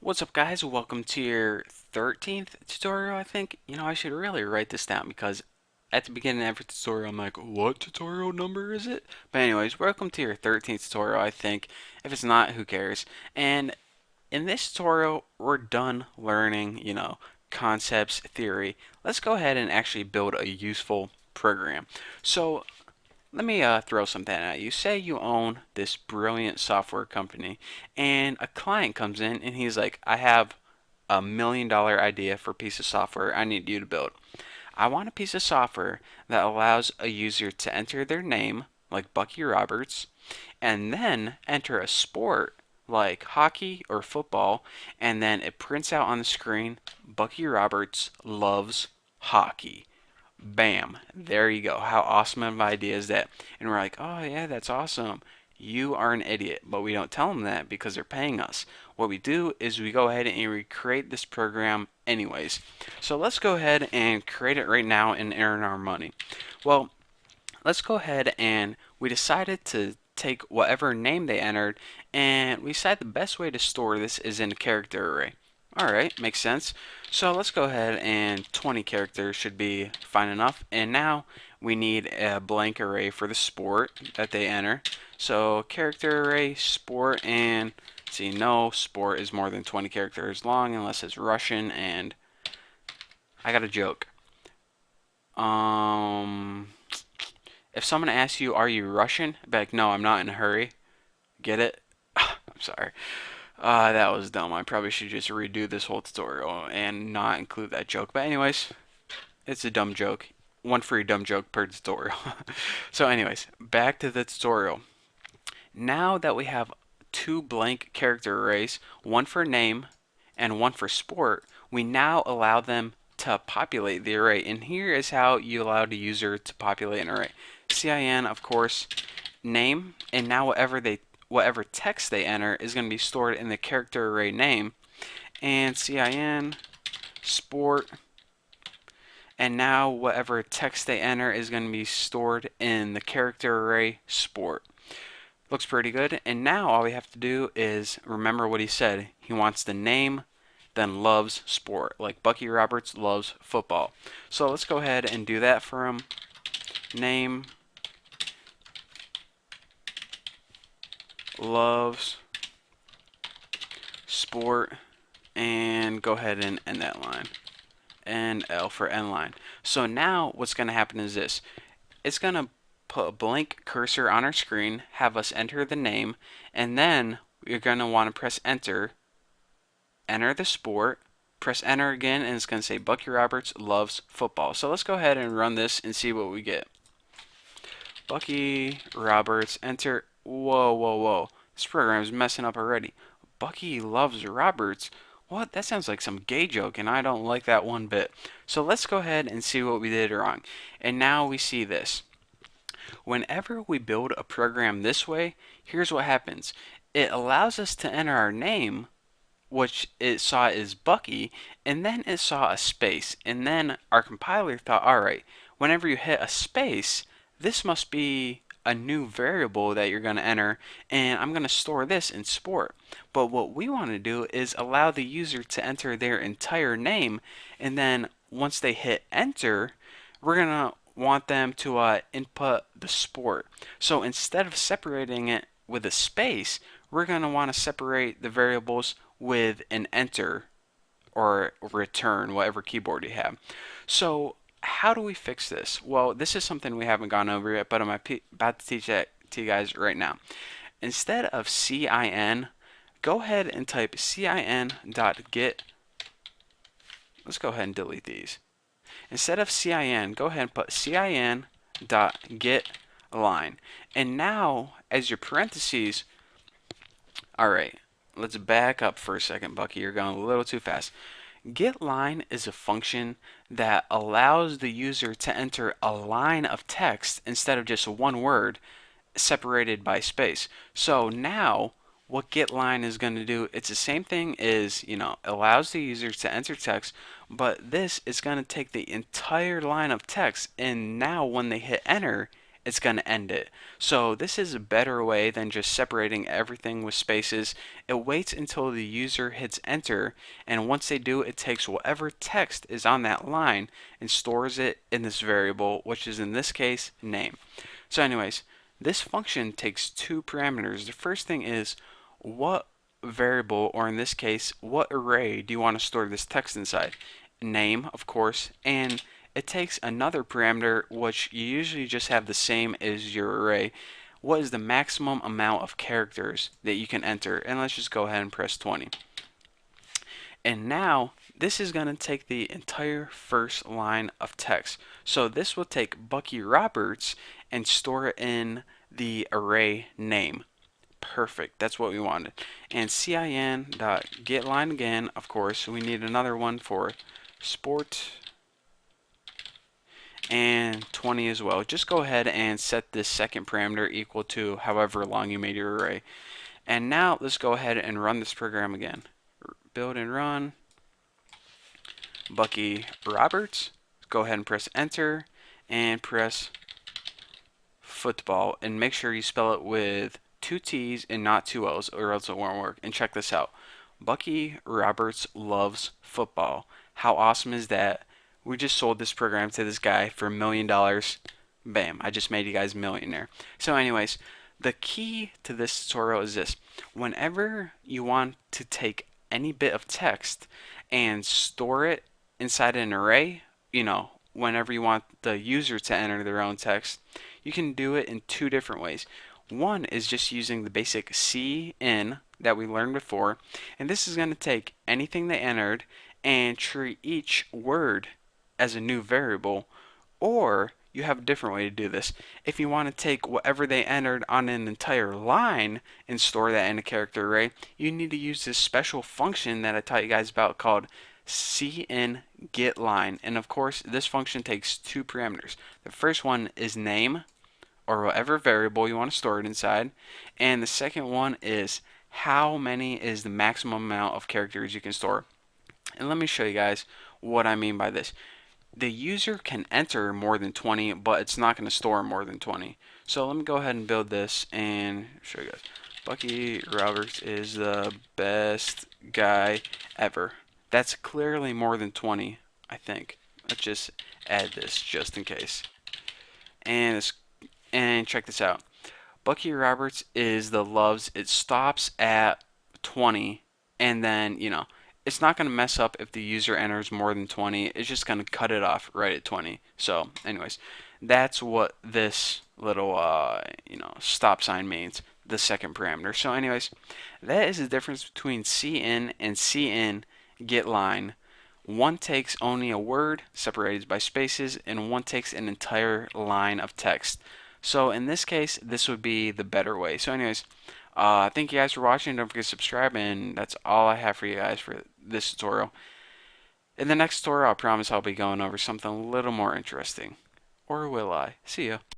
What's up, guys? Welcome to your 13th tutorial, I think. I should really write this down because at the beginning of every tutorial I'm like, what tutorial number is it? But anyways, welcome to your 13th tutorial, I think. If it's not, who cares? And in this tutorial, we're done learning, concepts, theory. Let's go ahead and actually build a useful program. So let me throw something at you. Say you own this brilliant software company, and a client comes in and he's like, I have $1 million idea for a piece of software I need you to build. I want a piece of software that allows a user to enter their name, like Bucky Roberts, and then enter a sport like hockey or football, and then it prints out on the screen, Bucky Roberts loves hockey. Bam, there you go. How awesome of an idea is that? And we're like, oh yeah, that's awesome. You are an idiot, but we don't tell them that because they're paying us. What we do is we go ahead and we create this program anyways. So let's go ahead and create it right now and earn our money. Well, let's go ahead and we decided to take whatever name they entered, and we decided the best way to store this is in a character array. Alright, makes sense. So let's go ahead and 20 characters should be fine enough. And now we need a blank array for the sport that they enter. So character array, sport, and see, no sport is more than 20 characters long unless it's Russian, and I got a joke. Um, if someone asks you, are you Russian? I'd be like, no, I'm not in a hurry. Get it? I'm sorry. That was dumb. I probably should just redo this whole tutorial and not include that joke. But anyways, it's a dumb joke. One free dumb joke per tutorial. So anyways, back to the tutorial. Now that we have two blank character arrays, one for name and one for sport, we now allow them to populate the array. And here is how you allow the user to populate an array. CIN, of course, name, and now whatever text they enter is going to be stored in the character array name, and CIN sport, and now whatever text they enter is going to be stored in the character array sport. Looks pretty good. And now all we have to do is remember what he said. He wants the name, then loves sport, like Bucky Roberts loves football. So let's go ahead and do that for him. Name loves sport, and go ahead and end that line. And L for end line. So now what's going to happen is this. It's going to put a blank cursor on our screen, have us enter the name, and then you're going to want to press enter, enter the sport, press enter again, and it's going to say Bucky Roberts loves football. So let's go ahead and run this and see what we get. Bucky Roberts, enter. Whoa, whoa, whoa. This program is messing up already. Bucky loves Roberts. What? That sounds like some gay joke, and I don't like that one bit. So let's go ahead and see what we did wrong. And now we see this. Whenever we build a program this way, here's what happens. It allows us to enter our name, which it saw is Bucky, and then it saw a space. And then our compiler thought, alright, whenever you hit a space, this must be a new variable that you're going to enter, and I'm going to store this in sport. But what we want to do is allow the user to enter their entire name, and then once they hit enter, we're going to want them to input the sport. So instead of separating it with a space, we're going to want to separate the variables with an enter or return, whatever keyboard you have. So how do we fix this? Well, this is something we haven't gone over yet, but I'm about to teach that to you guys right now. Instead of CIN, go ahead and type CIN.get. Let's go ahead and delete these. Instead of CIN, go ahead and put CIN.getLine. And now, as your parentheses, alright, let's back up for a second, Bucky. You're going a little too fast. GetLine is a function that allows the user to enter a line of text instead of just one word separated by space. So now what getLine is going to do, it's the same thing as, allows the user to enter text, but this is going to take the entire line of text, and now when they hit enter, it's going to end it. So this is a better way than just separating everything with spaces. It waits until the user hits enter, and once they do, it takes whatever text is on that line and stores it in this variable, which is in this case name. So anyways, this function takes two parameters. The first thing is what variable, or in this case, what array do you want to store this text inside? Name, of course, and it takes another parameter which you usually just have the same as your array. What is the maximum amount of characters that you can enter? And let's just go ahead and press 20. And now this is going to take the entire first line of text. So this will take Bucky Roberts and store it in the array name. Perfect. That's what we wanted. And cin.getLine again, of course. We need another one for sport and 20 as well. Just go ahead and set this second parameter equal to however long you made your array. And now let's go ahead and run this program again. Build and run. Bucky Roberts. Go ahead and press enter and press football, and make sure you spell it with two T's and not two L's, or else it won't work. And check this out. Bucky Roberts loves football. How awesome is that? We just sold this program to this guy for $1 million. Bam, I just made you guys a millionaire. So anyways, the key to this tutorial is this. Whenever you want to take any bit of text and store it inside an array, whenever you want the user to enter their own text, you can do it in two different ways. One is just using the basic cin that we learned before, and this is going to take anything they entered and treat each word as a new variable. Or you have a different way to do this. If you want to take whatever they entered on an entire line and store that in a character array, you need to use this special function that I taught you guys about called cin.getLine. And of course, this function takes two parameters. The first one is name, or whatever variable you want to store it inside, and the second one is how many is the maximum amount of characters you can store. And let me show you guys what I mean by this. The user can enter more than 20, but it's not going to store more than 20. So let me go ahead and build this and show you guys. Bucky Roberts is the best guy ever. That's clearly more than 20, I think. Let's just add this just in case. And check this out. Bucky Roberts is the loves. It stops at 20, and then, it's not going to mess up if the user enters more than 20. It's just going to cut it off right at 20. So, anyways, that's what this little, stop sign means, the second parameter. So, anyways, that is the difference between cin and cin.getLine. One takes only a word separated by spaces, and one takes an entire line of text. So in this case, this would be the better way. So anyways, thank you guys for watching. Don't forget to subscribe, and that's all I have for you guys for this tutorial. In the next tutorial, I promise I'll be going over something a little more interesting. Or will I? See ya.